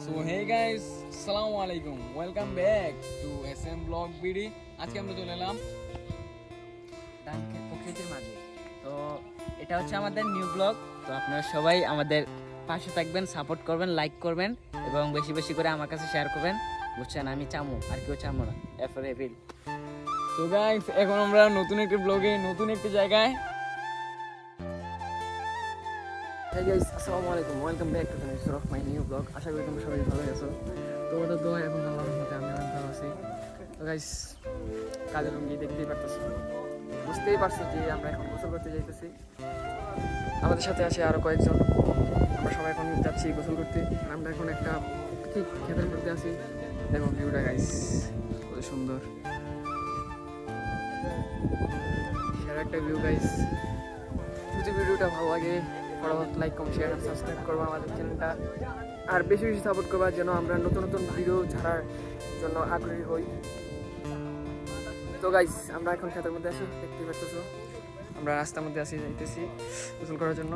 So hey guys, আসসালামু আলাইকুম, welcome back two SM blog BD. আজকে আমরা চলে এলাম প্রকৃতির মাঝে। তো এটা হচ্ছে আমাদের নিউ ব্লগ। তো আপনারা সবাই আমাদের পাশে থাকবেন, সাপোর্ট করবেন, লাইক করবেন এবং বেশি বেশি করে আমার কাছে শেয়ার করবেন। বুঝছেন, আমি চামু, আর কেউ চামু না। এরপরে এপ্রিল। তো গাইস, এখন আমরা নতুন একটি ব্লগে, নতুন একটি জায়গায়। Hey guys, আসসালামু আলাইকুম, welcome back to the episode of my new blog. আশা করি তোমরা সবাই ভালো আছো। তোমাদের দোয়া এখন আল্লাহর রহমতে আমি অনেক ভালো আছি। তো গাইস, কাজের রুম গিয়ে দেখতেই পারতেছো, বুঝতেই পারছো যে আমরা এখন গোসল করতে যাইতেছি। আমাদের সাথে আছে আরো কয়েকজন। আমরা সবাই এখন যাচ্ছি গোসল করতে। আর আমরা এখন একটা ঠিক ক্ষেতের মধ্যে আছি। দেখো ভিউটা গাইস, কত সুন্দর, সেরা একটা ভিউ গাইস। যদি ভিডিওটা ভালো লাগে ফটাফট লাইক, কমেন্ট, শেয়ার আর সাবস্ক্রাইব করবো আমাদের চ্যানেলটা। আর বেশি বেশি সাপোর্ট করবা যেন আমরা নতুন নতুন ভিডিও ছাড়ার জন্য আগ্রহী হই। তো গাইস, আমরা এখন ক্ষেতের মধ্যে আছি, দেখতেই পাচ্ছ। আমরা রাস্তার মধ্যে আছি, যাইতেছি গোসল করার জন্য।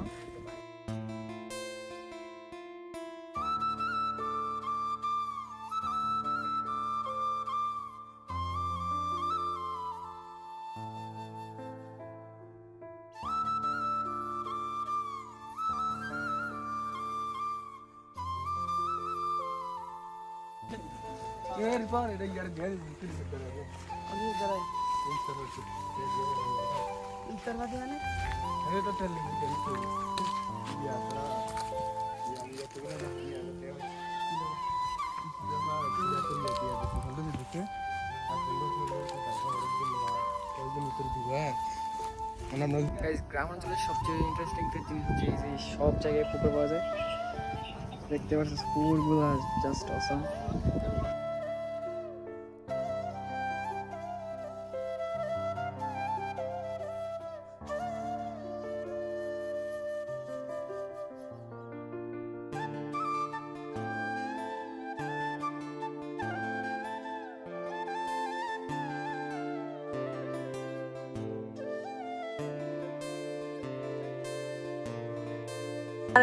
এরপর এটা ইয়ার দিয়ে দিতে হবে। আমি যারা ইন্টারভাতে মানে এটা তো টেলিং দিতে ইয়াত্রা গ্রাম অঞ্চলের সবচেয়ে ইন্টারেস্টিং একটা জিনিস হচ্ছে এই যে সব জায়গায় পুকুর পাওয়া যায়। দেখতে পাচ্ছ পুকুরগুলো জাস্ট অসাম।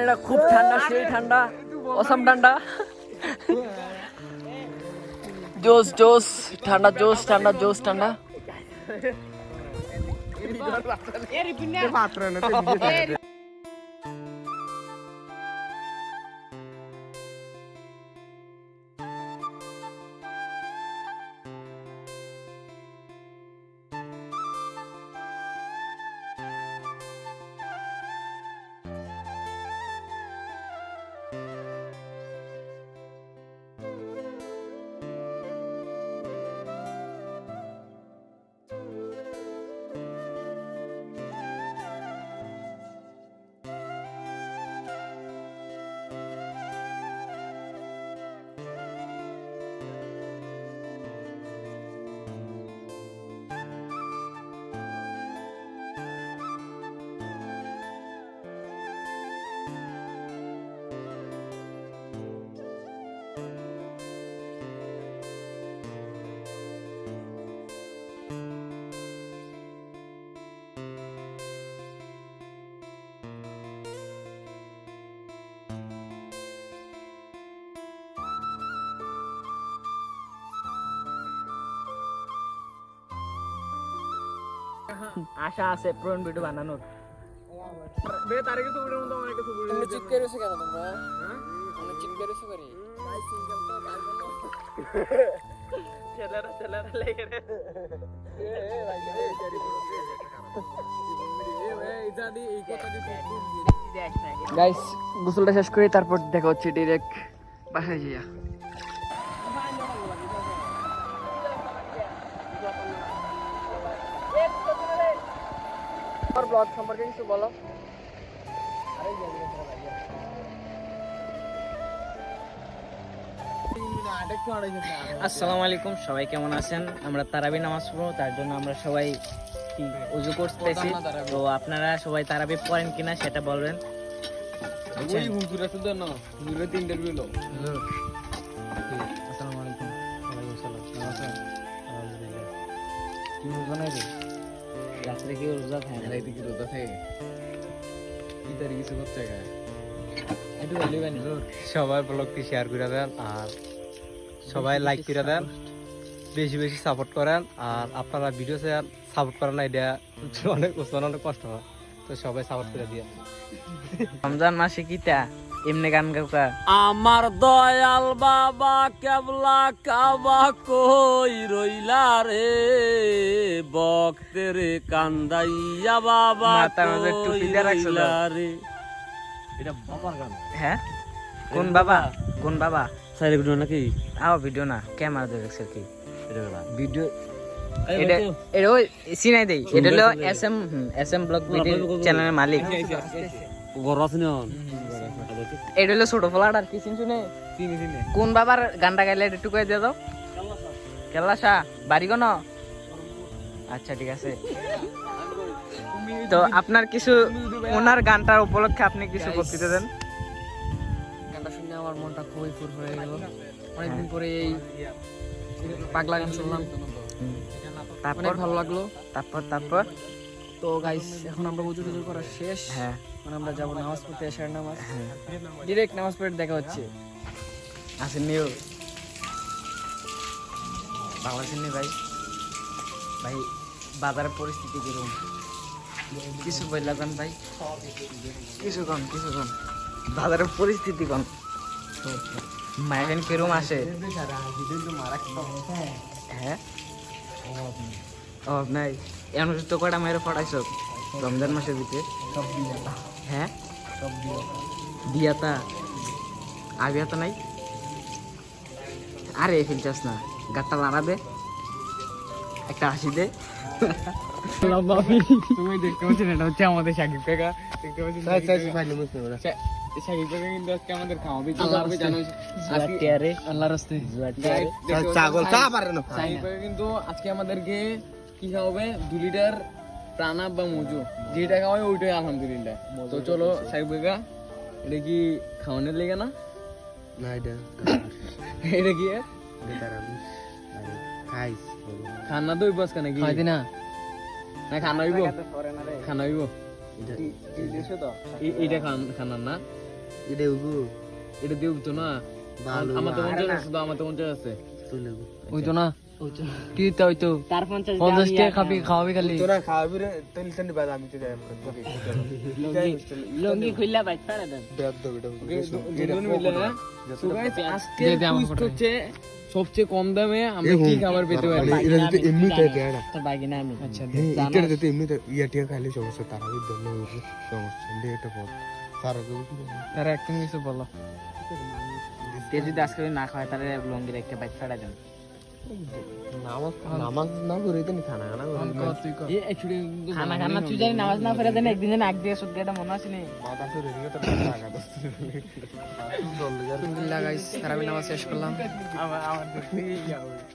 এটা খুব ঠান্ডা, সেই ঠান্ডা, অসাম ঠান্ডা, জোস জোস ঠান্ডা, জোস ঠান্ডা, জোস ঠান্ডা। আশা আছে পুরন ভিডিও বানানোর। বে তারিখে তো ভিডিওর মধ্যে অনেক কিছু ভিডিও তোমরা চিৎকার হয়েছে কেন? তোমরা তোমরা চিৎকার হয়েছে করে ছেলেরা ছেলেরা লেগে রে। গাইস, গোসলটা শেষ করি, তারপর দেখা হচ্ছে ডিরেক্ট বাসায় যাইয়া। আমার ব্লগ সম্পর্কে কিছু বলো। আসসালামু আলাইকুম, সবাই কেমন আছেন? আমরা তারাবি নামাজ পড়বো, তার জন্য আমরা সবাই উজু করতেছি। তো আপনারা সবাই তারাবি পড়েন কিনা সেটা বলবেন। ওই হুজুরা শুধু না, হুজুরা তো ইন্টারভিউ লো। আসসালামু আলাইকুম। ওয়ালাইকুম আসসালাম। কেমন আছেন? আলহামদুলিল্লাহ। কি রোজা নাই রে? রাত্রে কি রোজা থাকে? রাইতে কি রোজা থাকে? কি তারিখ কিছু করতে একটু ভ্যালু বানি সবাই ব্লগটি শেয়ার করে দেন আর সবাই লাইক করে দেন, বেশি বেশি সাপোর্ট করেন। আর আপনারা ভিডিও সাপোর্ট করেন না, এটা অনেক কষ্ট হয়, তো সবাই সাপোর্ট করে দিয়ে। রমজান মাসে কিতা এমনি গান গাওকা আমার দয়াল বাবা কেবলা কাবা কই রইলা রে, বক্তের কান্দাইয়া বাবা মাথার মধ্যে টুপি দিয়ে রাখছো তো? রইলা রে। এটা বাবার গান। হ্যাঁ কোন বাবা কোন বাবা সাইলে ভিডিও নাকি? আও ভিডিও না ক্যামেরা ধরে রাখছে কি এটা না। ভিডিও এই এটা বলতো, এটা ওই সিনাই দেই এটা হলো এসএম ব্লগ ভিডিও চ্যানেলের মালিক ঘর আছে না? এটা হলো ছোট ফলাট আর কি শুনে কোন বাবার গানটা গাইলে একটু কয়ে দিয়ে দাও কেলাসা বাড়ি কোন আচ্ছা ঠিক আছে তো আপনার কিছু ওনার গানটার উপলক্ষে আপনি কিছু বক্তৃতা দেন গানটা শুনে আমার মনটা খুবই ফুরফুরে হয়ে গেল অনেকদিন পরে এই পাগলা গান শুনলাম অনেক ভালো লাগলো তারপর তো গাইস এখন আমরা উজু টুজু করা শেষ হ্যাঁ এখন আমরা যাবো নামাজ পড়তে এশার নামাজ ডিরেক্ট নামাজ পড়ে দেখা হচ্ছে আসেন নিও বাংলাদেশের নেই ভাই ভাই বাজারের পরিস্থিতি কিরকম কিছু বললাম ভাই কিছু কম বাজারের পরিস্থিতি কম মাইভেন কিরকম আসে হ্যাঁ অভাব নাই এমন তো কটা মায়ের পড়াইছ রমজান মাসের ভিতরে হ্যাঁ বিয়াতা আবিয়াতা নাই আরে ফিলচাস না গাটটা লাড়া দে একটা হাসি দে তুমি দেখতে পাচ্ছি এটা হচ্ছে আমাদের সাকিব কাকা দেখতে পাচ্ছি সাকিব কাকা কিন্তু আজকে আমাদের খাওয়াবে আল্লাহ রাস্তে ছাগল চা পারে না সাকিব কাকা কিন্তু আজকে আমাদেরকে কি খাওয়াবে 2 লিটার প্রাণা বা মজু যেটা খাওয়াবে ওইটাই আলহামদুলিল্লাহ। তো চলো সাকিব কাকা এটা কি খাওয়ানোর লেগে না না এটা এটা কি খাইস খানা দই বাস নাকি খাইতে না না খানা হইব এইটা খানা না এটা উগু এটা দিয়ে উঠতো না আমার তো মন আছে ওই তো না কি তা হইতো তার 50 টাকা খাওয়াবি খালি তোরা খাওয়াবি রে তেল তেল বাদ আমি তো যাই লঙ্গি খুললা বাইক ছাড়া দেন দুজন মিলে না তো গাইস আজকে হচ্ছে সবচেয়ে কম দামে আমরা কি খাবার পেতে পারি এটা যদি এমনিতে দেয় না তোর বাইক না আমি আচ্ছা এটা যদি এমনিতে ইয়াটিয়া খাইলে সমস্যা তারা ওই দন্য সমস্যা এটা পর তারা তারা একদম কিছু বলো তে যদি আজকে না খায় তাহলে লঙ্গি রেখে বাইক ছাড়া দেন নামাজ না করে দেন খানা খানা করে খানা তুই জানি নামাজ না পড়ে দেন একদিন আগ দিয়ে সুদ এটা মনে আছে নি মাথা ধরে নিয়ে তো টাকা আলহামদুলিল্লাহ গাইস তারাবি নামাজ শেষ করলাম আমার দেখতেই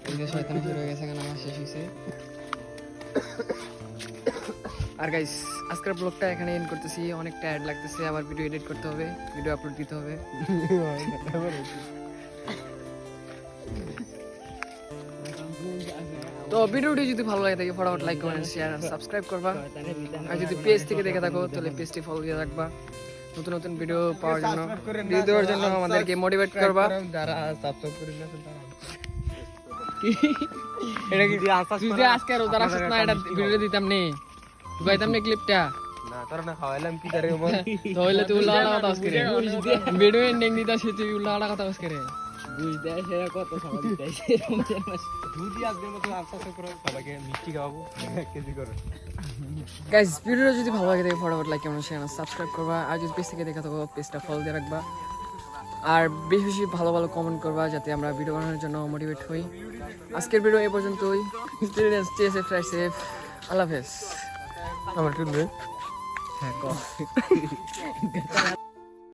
এই যে শয়তান শুরু হয়ে গেছে নামাজ শেষ হইছে আর গাইস আজকের ব্লগটা এখানে এন্ড করতেছি অনেক টায়ার্ড লাগতেছে আবার ভিডিও এডিট করতে হবে ভিডিও আপলোড দিতে হবে তো ভিডিওটি যদি ভালো লাগে থাকে ফটাফট লাইক কমেন্ট শেয়ার আর সাবস্ক্রাইব করবা আর যদি পেজ থেকে দেখে থাকো তাহলে পেজটি ফলো দিয়ে রাখবা নতুন নতুন ভিডিও পাওয়ার জন্য ভিডিও দেওয়ার জন্য আমাদেরকে মোটিভেট করবা যারা সাবস্ক্রাইব করে না তারা এটা কি তুই আজকে আর ওদার আসছ না এটা ভিডিও দিতাম নি গাইতাম নি ক্লিপটা না তারা না খাওয়াইলাম কি তারে আমার তো হইলে তুই উল্টা কথা আজকে ভিডিও এন্ডিং দিতা সে তুই উল্টা কথা আজকে বুঝ দেয় সেরা কত সময় দিতেছে দুধই আজকের মতো সাবস্ক্রাইব করে সবাইকে মিষ্টি খাওয়াবো 1 কেজি করে গাইস ভিডিওটা যদি ভালো লাগে থাকে ফটাফট লাইক কমেন্ট শেয়ার সাবস্ক্রাইব করবা আর যদি পেজ থেকে দেখা থাকো পেজটা ফলো দিয়ে রাখবা আর বেশি বেশি ভালো ভালো কমেন্ট করবা যাতে আমরা ভিডিও বানানোর জন্য মোটিভেট হই আজকের ভিডিও এই পর্যন্তই স্টে সেফ ট্রাই সেফ আল্লাহ হাফেজ আমার টুনবে হ্যাঁ